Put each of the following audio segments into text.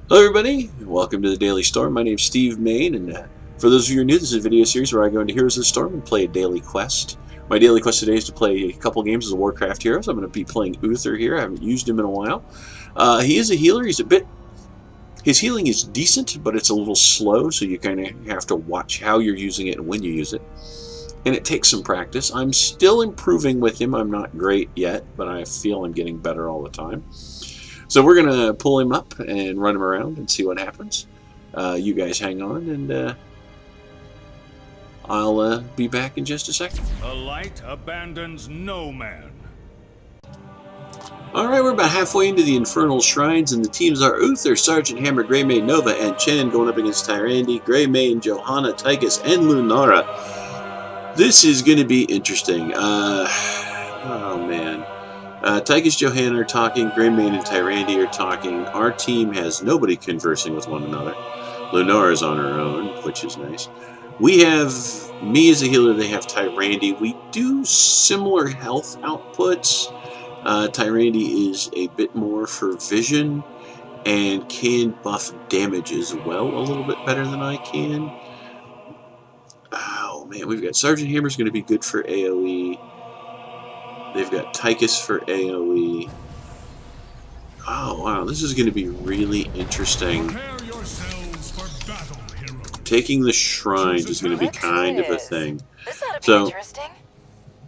Hello everybody, welcome to the Daily Storm. My name's Steve Mayne, and for those of you who are new, this is a video series where I go into Heroes of the Storm and play a daily quest. My daily quest today is to play a couple games as a Warcraft hero, so I'm going to be playing Uther here. I haven't used him in a while. He is a healer. His healing is decent, but it's a little slow, so you kind of have to watch how you're using it and when you use it. And it takes some practice. I'm still improving with him. I'm not great yet, but I feel I'm getting better all the time. So we're going to pull him up and run him around and see what happens. You guys hang on, and I'll be back in just a second. The light abandons no man. Alright, we're about halfway into the Infernal Shrines, and the teams are Uther, Sergeant Hammer, Grey Mayne, Nova, and Chen going up against Tyrande, Grey Mayne, Johanna, Tychus, and Lunara. This is going to be interesting. Oh man. Tychus, Johanna are talking, Grey Mayne and Tyrande are talking. Our team has nobody conversing with one another. Lunara is on her own, which is nice. We have me as a healer, they have Tyrande. We do similar health outputs. Tyrande is a bit more for vision and can buff damage as well a little bit better than I can. Oh man, we've got Sergeant Hammer's going to be good for AoE. They've got Tychus for AoE. Oh wow, this is going to be really interesting. Prepare yourselves for battle, heroes. Taking the shrines is going to be kind of a thing. This ought to be So interesting.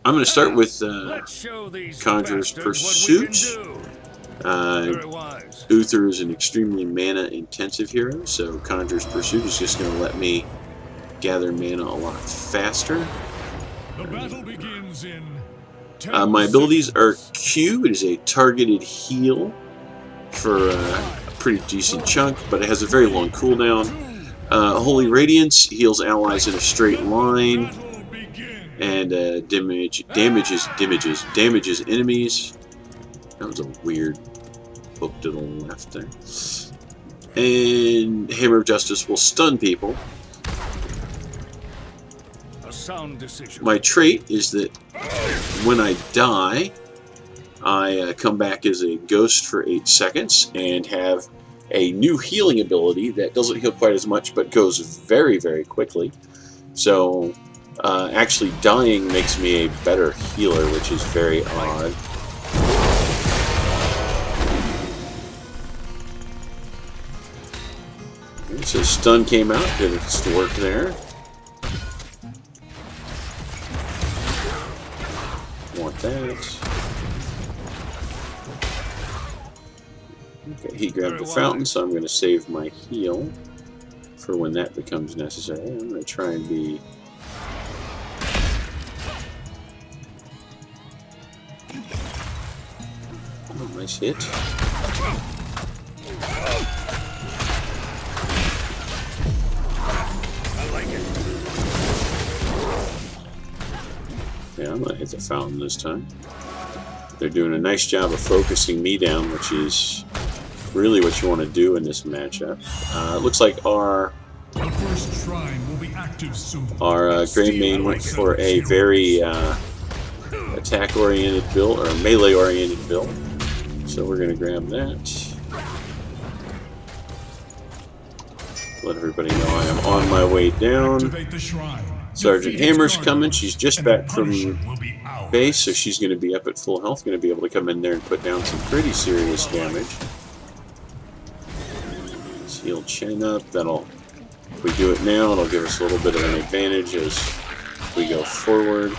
I'm going to start with Let's show these Conjurer's bastards what we Pursuit. can do. Very wise. Uther is an extremely mana-intensive hero, so Conjurer's Pursuit is just going to let me gather mana a lot faster. The battle begins in 10 My abilities are seconds. Q. It is a targeted heal for a pretty decent chunk, but it has a very long cooldown. Holy Radiance heals allies in a straight line, Battle begins. and damages enemies. That was a weird hook to the left there. And Hammer of Justice will stun people. A sound decision. My trait is that when I die, I come back as a ghost for 8 seconds and have a new healing ability that doesn't heal quite as much but goes very, very quickly. So actually dying makes me a better healer, which is very odd. So stun came out, did its work there. Want that. Okay, he grabbed the fountain, so I'm going to save my heal for when that becomes necessary. I'm going to try and be... Oh, nice hit. I like it. Yeah, I'm going to hit the fountain this time. They're doing a nice job of focusing me down, which is really what you want to do in this matchup. It looks like our The first shrine will be active soon. Grey Mayne went for a very attack-oriented build, or melee-oriented build. So we're going to grab that. Let everybody know I am on my way down. Activate the shrine. Sergeant Defeat Hammer's its coming. guardians, She's just and the back from punishment will be ours. base, so she's going to be up at full health. Going to be able to come in there and put down some pretty serious damage. Let's heal Chen up. If we do it now, it'll give us a little bit of an advantage as we go forward.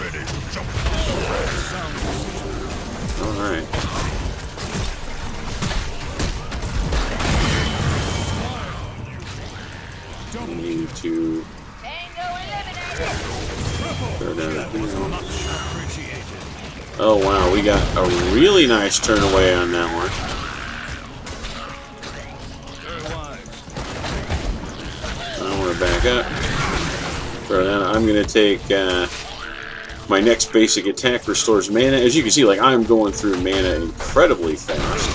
Ready to jump. Alright. We need to throw down a heal. Oh wow, we got a really nice turn away on that one. Very wise. I want to back up. Throw down. I'm going to take my next basic attack restores mana. As you can see, like I'm going through mana incredibly fast.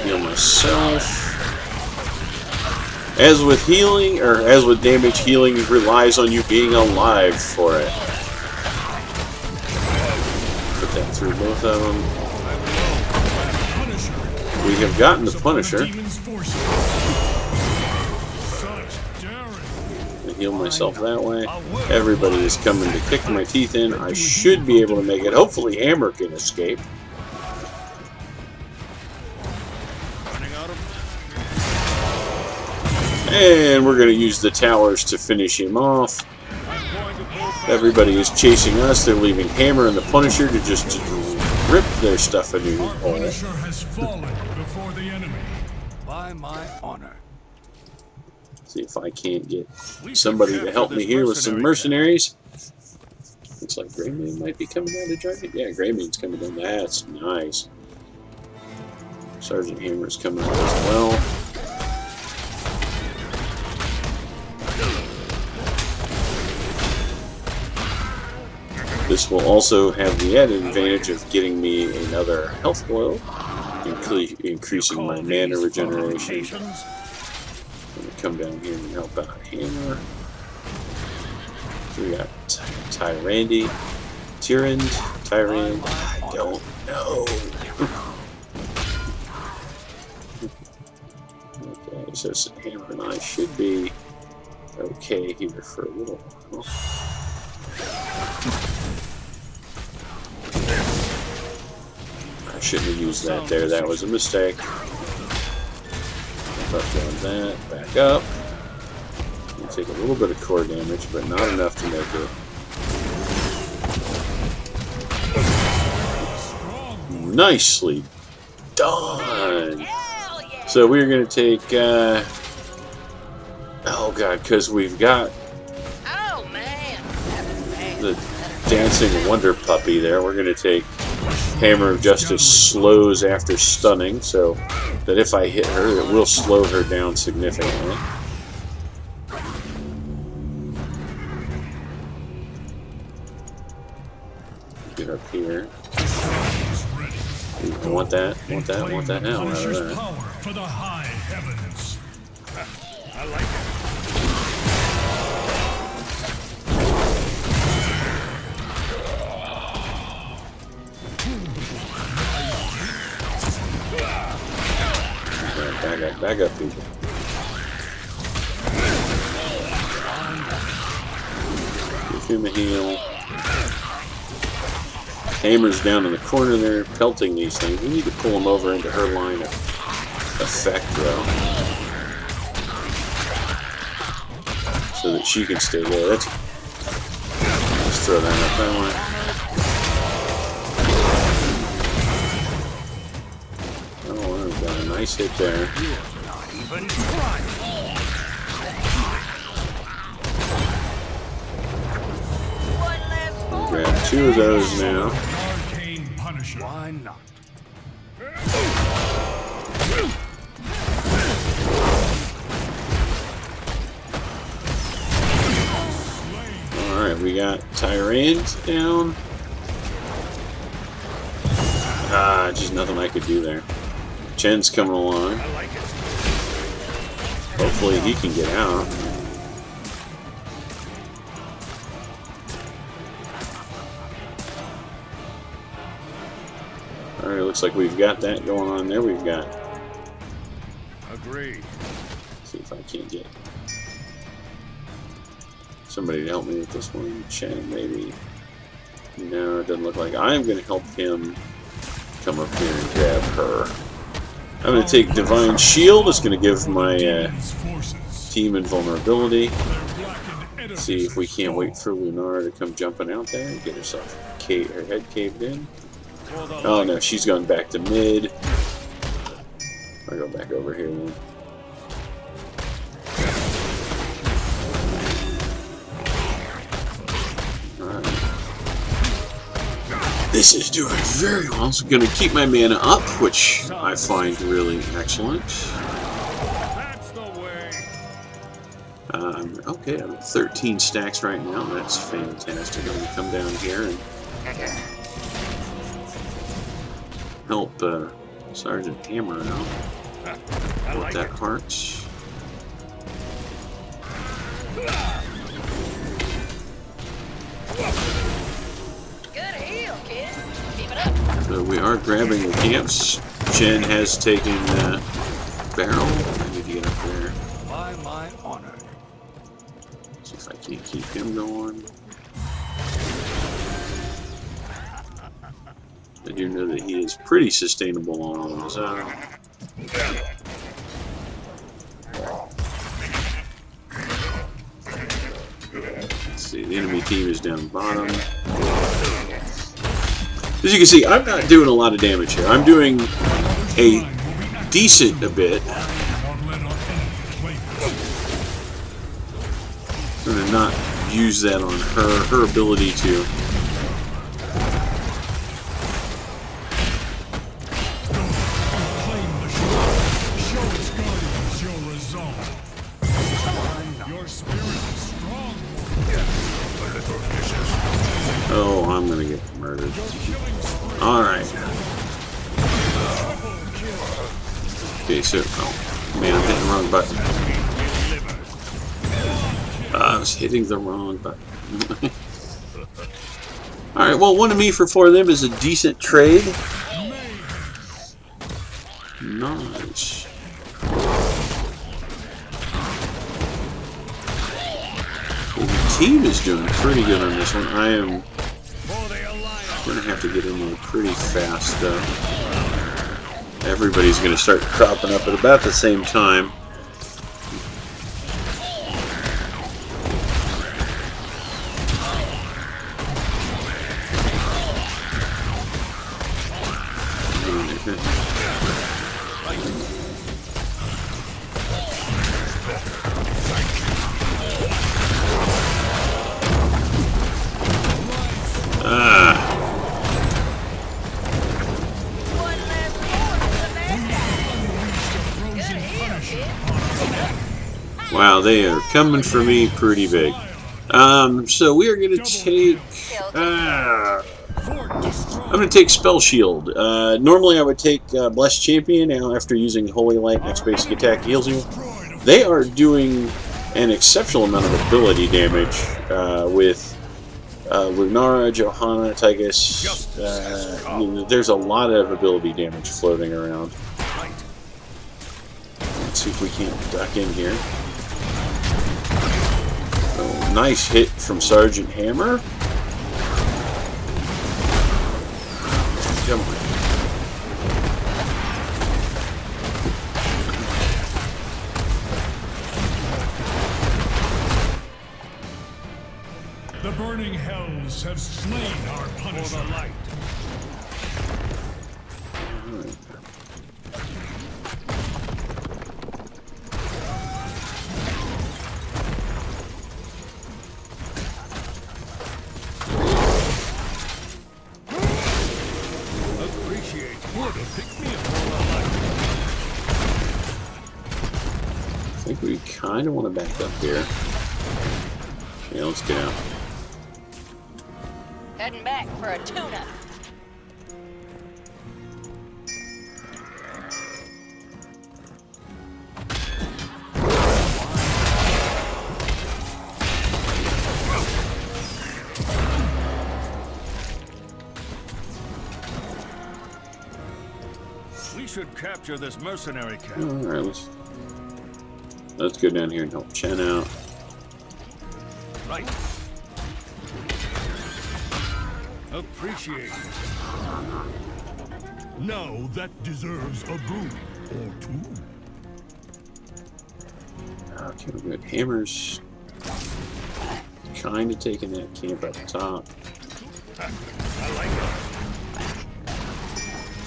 Heal myself. As with healing, or as with damage, healing relies on you being alive for it. Put that through both of them. We have gotten the Punisher. I heal myself that way. Everybody is coming to kick my teeth in. I should be able to make it. Hopefully Hammer can escape. And we're going to use the towers to finish him off. Everybody is chasing us. They're leaving Hammer and the Punisher to just rip their stuff a new hole. Punisher has fallen before the enemy. By my honor. See if I can't get somebody to help me here with some mercenaries. Looks like Greymane might be coming down to drive it. Yeah, Greymane's coming down. That's nice. Sergeant Hammer's coming out as well. This will also have the added advantage of getting me another health blow, increasing my mana regeneration. I'm going to come down here and help out Hammer. We got Tyrand. I don't know. Okay, so Hammer and I should be okay here for a little while. I shouldn't have used that there. That was a mistake. Left on that. Back up. You take a little bit of core damage, but not enough to make it. Nicely done. So we're going to take... oh god, because we've got the dancing wonder puppy there. We're going to take Hammer of Justice slows after stunning, so that if I hit her, it will slow her down significantly. Get up here. I want that now. Punisher's power for the high heavens. I like it. Back up, people. Give him a heal. Hammer's down in the corner there, pelting these things. We need to pull them over into her line of effect, though, so that she can stay there. Let's throw that up that way. Nice hit there. We'll grab 2 of those now. Why not? Alright, we got Tyrant down. Ah, just nothing I could do there. Chen's coming along. Hopefully he can get out. Alright, looks like we've got that going on there. We've got... Agreed. See if I can't get somebody to help me with this one. Chen, maybe. No, it doesn't look like. I'm going to help him come up here and grab her. I'm going to take Divine Shield. It's going to give my team invulnerability. See if we can't wait for Lunara to come jumping out there and get herself her head caved in. Oh no, she's gone back to mid. I'll go back over here then. This is doing very well. It's going to keep my mana up, which I find really excellent. That's the way. Okay, I'm at 13 stacks right now. That's fantastic. I'm going to come down here and help Sergeant Hammer out with that heart. So we are grabbing the camps. Chen has taken Barrel. I need to get up there. By my honor. See if I can't keep him going. I do know that he is pretty sustainable on his own. Let's see, the enemy team is down the bottom. As you can see, I'm not doing a lot of damage here. I'm doing a decent bit. I'm going to not use that on her ability to. Oh, I'm going to get murdered. Alright. Okay, so... Oh, man, I'm hitting the wrong button. I was hitting the wrong button. Alright, well, 1 of me for 4 of them is a decent trade. Nice. Well, the team is doing pretty good on this one. I am going to have to get in there pretty fast, though. Everybody's going to start cropping up at about the same time. Wow, they are coming for me pretty big. So we are going to take... I'm going to take Spell Shield. Normally I would take Blessed Champion now after using Holy Light. Next basic attack heals you. They are doing an exceptional amount of ability damage with Lunara, Johanna, Tygus. You know, there's a lot of ability damage floating around. Let's see if we can't duck in here. Oh, nice hit from Sergeant Hammer. Come on. The burning hells have slain our Punisher. For the light. I think we kind of want to back up here. Yeah, let's get out. Heading back for a tuna. We should capture this mercenary camp. Alright, let's go down here and help Chen out. Right. Appreciate it. Now that deserves a brew or two. Okay, we're good. Hammer's kind of taking that camp up top. I like it.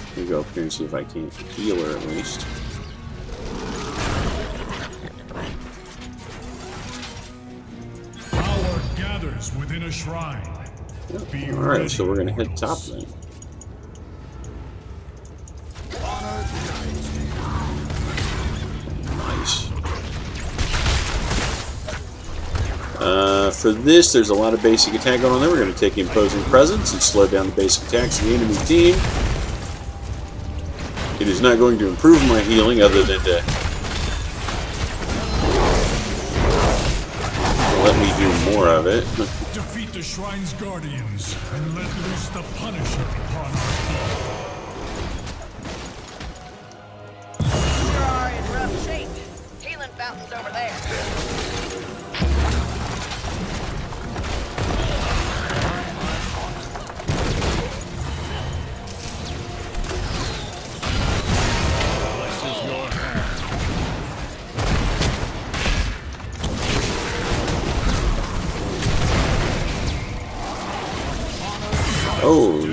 Let me go up here and see if I can't heal her at least. Power gathers within a shrine. Yep. Alright, so we're going to head top then. Nice. For this, there's a lot of basic attack going on there. We're going to take Imposing Presence and slow down the basic attacks of the enemy team. It is not going to improve my healing other than to let me do more of it. Defeat the Shrine's Guardians and let loose the Punisher upon our feet.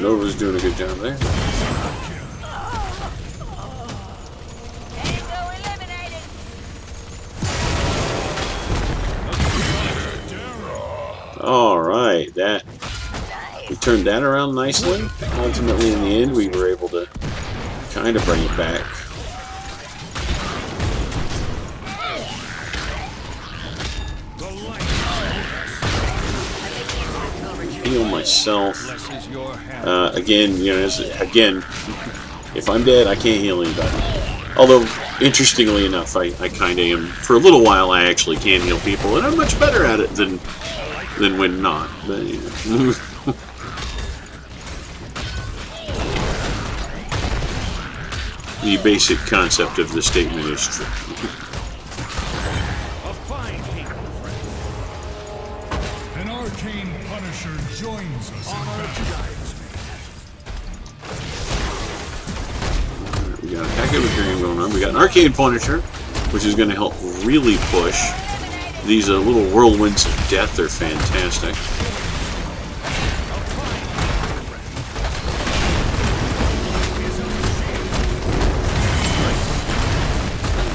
Nova's doing a good job there. Alright, we turned that around nicely. Ultimately, in the end, we were able to kind of bring it back. Heal myself. Again, you know, again, if I'm dead, I can't heal anybody. Although, interestingly enough, I kind of am. For a little while, I actually can heal people, and I'm much better at it than when not. But, you know. The basic concept of the statement is true. An arcane punisher joins us in battle. We got a packet with Dream going on. We got an arcane punisher, which is going to help really push. These little whirlwinds of death are fantastic.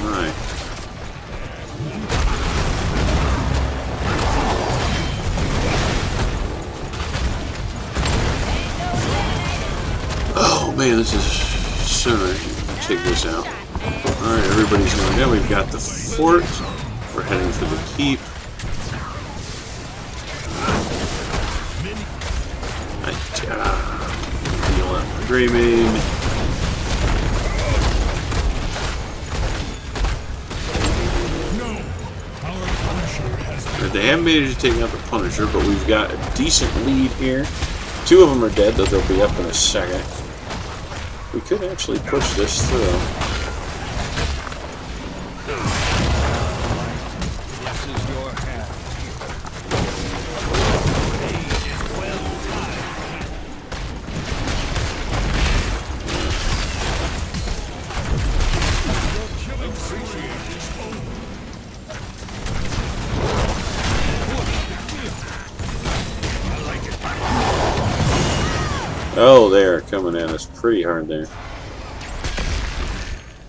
Alright. Oh man, this is so nice. Take this out. Alright, everybody's going down. We've got the fort. We're heading for the keep. Heal up my Grey Mayne. They haven't managed to take out the Punisher, but we've got a decent lead here. 2 of them are dead, though they'll be up in a second. We could actually push this through. Oh, they're coming at us pretty hard there.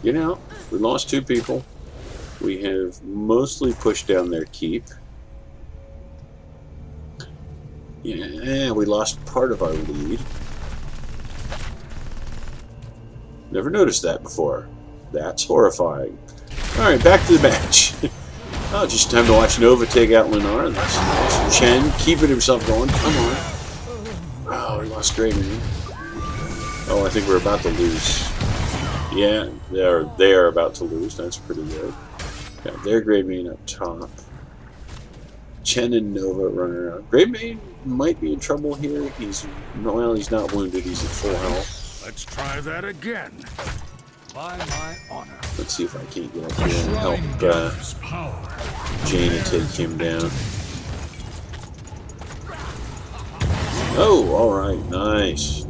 You know, we lost 2 people. We have mostly pushed down their keep. Yeah, we lost part of our lead. Never noticed that before. That's horrifying. Alright, back to the match. Oh, just time to watch Nova take out Lunara. That's nice. Chen keeping himself going. Come on. Oh, we lost Grey Mayne. Oh, I think we're about to lose. Yeah, they are about to lose. That's pretty good. Got their Grey Mayne up top. Chen and Nova running around. Grey Mayne might be in trouble here. He's not wounded. He's at full health. Let's try that again. By my honor. Let's see if I can't get up here and help Jaina take him down. Oh, alright, nice.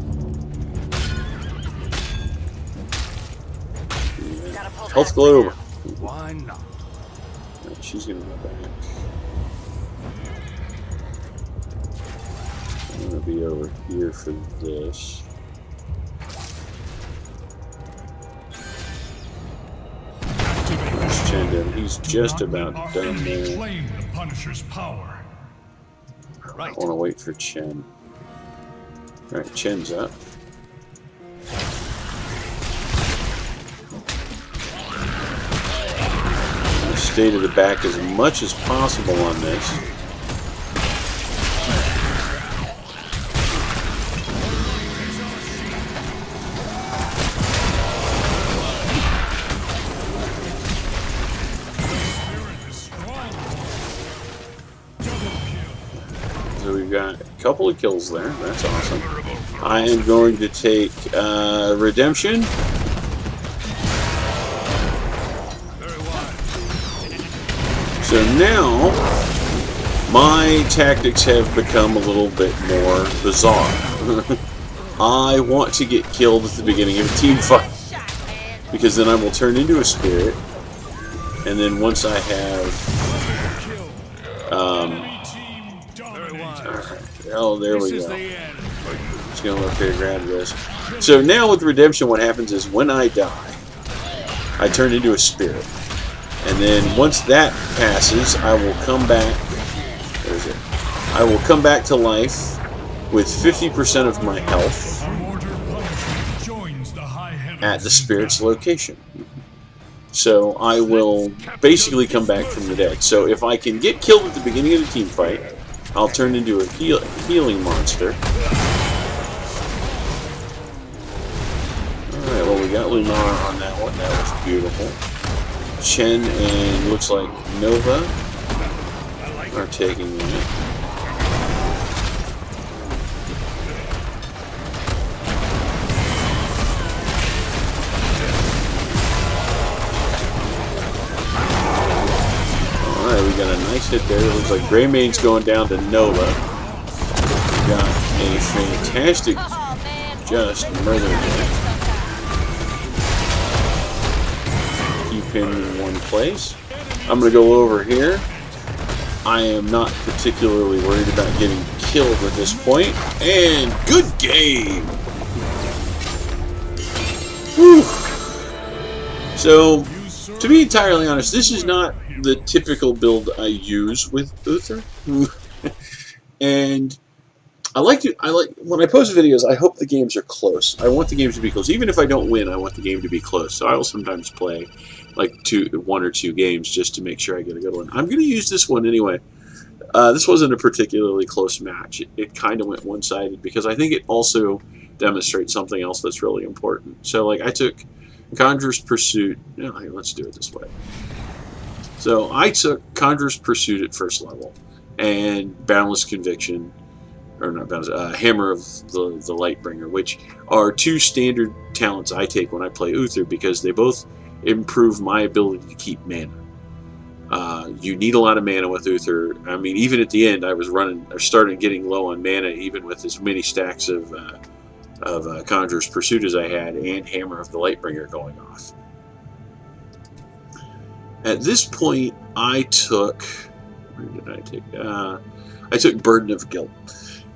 Yeah. Health globe. Why not? Right, she's gonna go back. I'm gonna be over here for this. There's Chen down. He's just about done there. Claim the Punisher's power. I want to wait for Chen. Alright, Chen's up. Stay to the back as much as possible on this. So we've got a couple of kills there. That's awesome. I am going to take Redemption. So now, my tactics have become a little bit more bizarre. I want to get killed at the beginning of a team fight, because then I will turn into a spirit, and then once I have, oh, there we go. Let's go up here and grab this. So now with Redemption, what happens is when I die, I turn into a spirit. And then once that passes, I will come back. Where is it? I will come back to life with 50% of my health at the spirit's location. So I will basically come back from the dead. So if I can get killed at the beginning of the team fight, I'll turn into a healing monster. Alright, well, we got Lunara on that one. That was beautiful. Chen and looks like Nova are taking that. Alright, we got a nice hit there. It looks like Mayne's going down to Nova. We got a fantastic just murder hit. Keep him in one place. I'm going to go over here. I am not particularly worried about getting killed at this point. And good game! Whew. So, to be entirely honest, this is not the typical build I use with Uther. And I like when I post videos, I hope the games are close. I want the games to be close. Even if I don't win, I want the game to be close. So I will sometimes play like one or two games just to make sure I get a good one. I'm going to use this one anyway. This wasn't a particularly close match. It kind of went one-sided because I think it also demonstrates something else that's really important. So like I took Conjurer's Pursuit. No, let's do it this way. So I took Conjurer's Pursuit at first level and Boundless Conviction, or not Boundless, Hammer of the Lightbringer, which are two standard talents I take when I play Uther because they both improve my ability to keep mana. You need a lot of mana with Uther. I mean, even at the end, I was started getting low on mana, even with as many stacks of Conjurer's Pursuit as I had, and Hammer of the Lightbringer going off. At this point, I took... Where did I take? I took Burden of Guilt.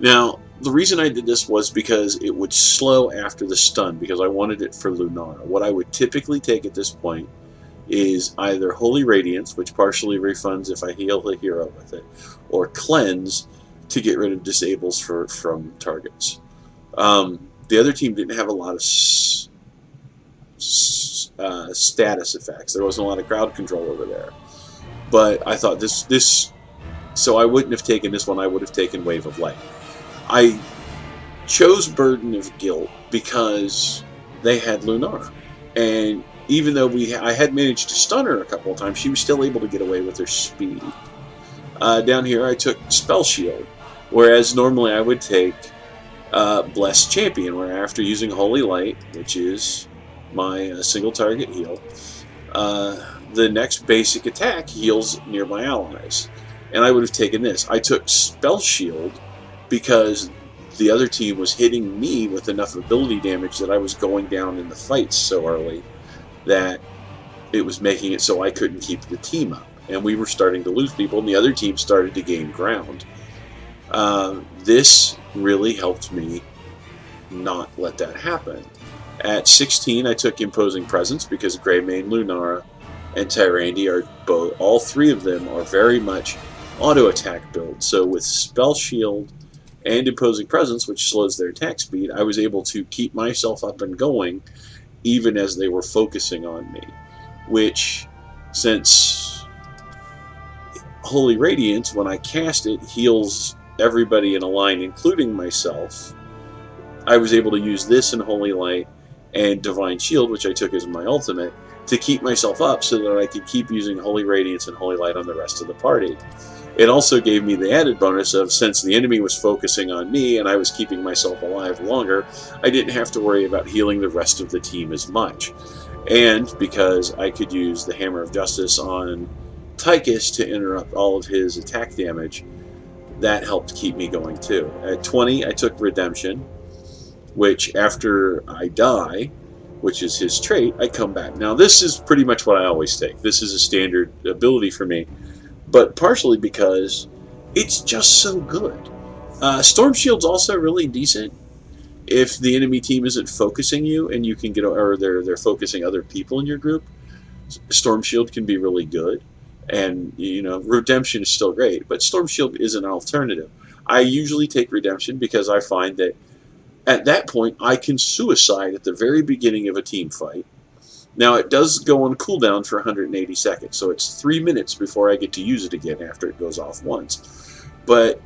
Now, the reason I did this was because it would slow after the stun, because I wanted it for Lunara. What I would typically take at this point is either Holy Radiance, which partially refunds if I heal the hero with it, or Cleanse to get rid of disables from targets. The other team didn't have a lot of status effects. There wasn't a lot of crowd control over there. But I thought so I wouldn't have taken this one, I would have taken Wave of Light. I chose Burden of Guilt because they had Lunara. And even though I had managed to stun her a couple of times, she was still able to get away with her speed. Down here I took Spell Shield, whereas normally I would take Blessed Champion, where after using Holy Light, which is my single target heal, the next basic attack heals nearby allies. And I would have taken this. I took Spell Shield because the other team was hitting me with enough ability damage that I was going down in the fights so early that it was making it so I couldn't keep the team up. And we were starting to lose people, and the other team started to gain ground. This really helped me not let that happen. At 16, I took Imposing Presence because Mayne, Lunara, and Tyrande are both, all three of them are very much auto-attack builds. So with Spell Shield and Imposing Presence, which slows their attack speed, I was able to keep myself up and going even as they were focusing on me. Which, since Holy Radiance, when I cast it, heals everybody in a line, including myself, I was able to use this in Holy Light and Divine Shield, which I took as my ultimate, to keep myself up so that I could keep using Holy Radiance and Holy Light on the rest of the party. It also gave me the added bonus of, since the enemy was focusing on me and I was keeping myself alive longer, I didn't have to worry about healing the rest of the team as much. And because I could use the Hammer of Justice on Tychus to interrupt all of his attack damage, that helped keep me going too. At 20, I took Redemption, which after I die, which is his trait, I come back. Now this is pretty much what I always take. This is a standard ability for me, but partially because it's just so good. Storm Shield's also really decent, if the enemy team isn't focusing you and you can get, or they're focusing other people in your group, Storm Shield can be really good. And, you know, Redemption is still great, but Storm Shield is an alternative. I usually take Redemption because I find that at that point I can suicide at the very beginning of a team fight. Now, it does go on cooldown for 180 seconds, so it's 3 minutes before I get to use it again after it goes off once. But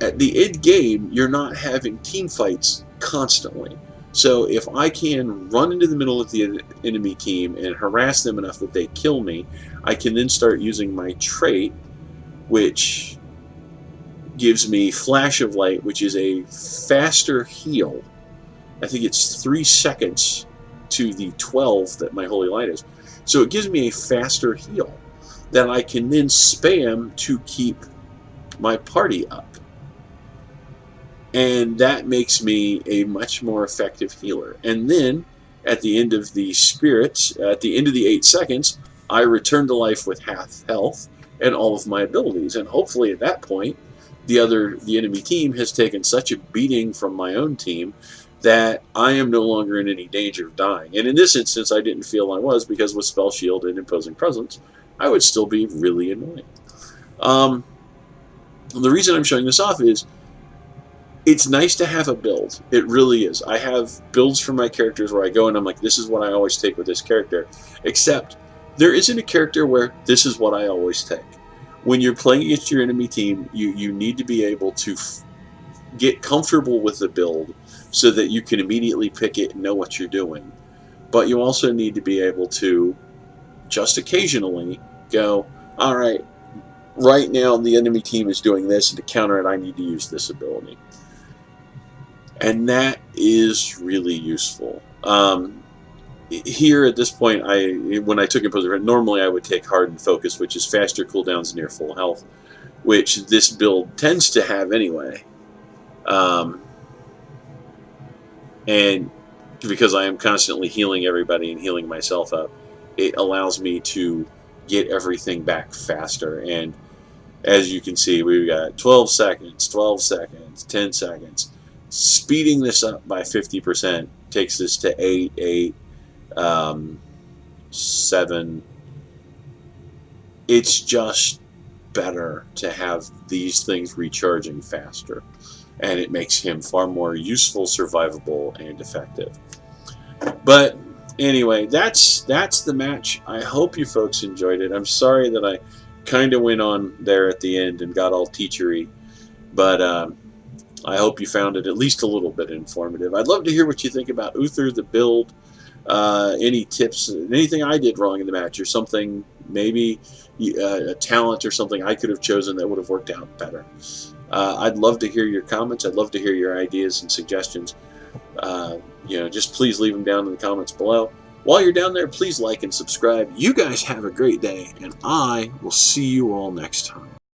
at the end game, you're not having team fights constantly. So if I can run into the middle of the enemy team and harass them enough that they kill me, I can then start using my trait, which gives me Flash of Light, which is a faster heal. I think it's 3 seconds to the 12 that my Holy Light is. So it gives me a faster heal that I can then spam to keep my party up. And that makes me a much more effective healer. And then, at the end of the spirit, at the end of the 8 seconds, I return to life with half health and all of my abilities. And hopefully at that point, the enemy team has taken such a beating from my own team that I am no longer in any danger of dying. And in this instance, I didn't feel I was, because with Spell Shield and Imposing Presence, I would still be really annoying. The reason I'm showing this off is, it's nice to have a build. It really is. I have builds for my characters where I go and I'm like, this is what I always take with this character. Except, there isn't a character where this is what I always take. When you're playing against your enemy team, you need to be able to get comfortable with the build so that you can immediately pick it and know what you're doing. But you also need to be able to just occasionally go, alright, right now the enemy team is doing this, and to counter it I need to use this ability. And that is really useful. Here at this point, when I took Imposing, normally I would take Hardened Focus, which is faster cooldowns near full health, which this build tends to have anyway. And because I am constantly healing everybody and healing myself up, it allows me to get everything back faster. And as you can see, we've got 12 seconds, 12 seconds, 10 seconds. Speeding this up by 50% takes this to 8, 8, 7. It's just better to have these things recharging faster, and it makes him far more useful, survivable, and effective. But anyway, that's the match. I hope you folks enjoyed it. I'm sorry that I kind of went on there at the end and got all teachery, but I hope you found it at least a little bit informative. I'd love to hear what you think about Uther, the build, any tips, anything I did wrong in the match, or something, maybe a talent or something I could have chosen that would have worked out better. I'd love to hear your comments. I'd love to hear your ideas and suggestions. Just please leave them down in the comments below. While you're down there, please like and subscribe. You guys have a great day, and I will see you all next time.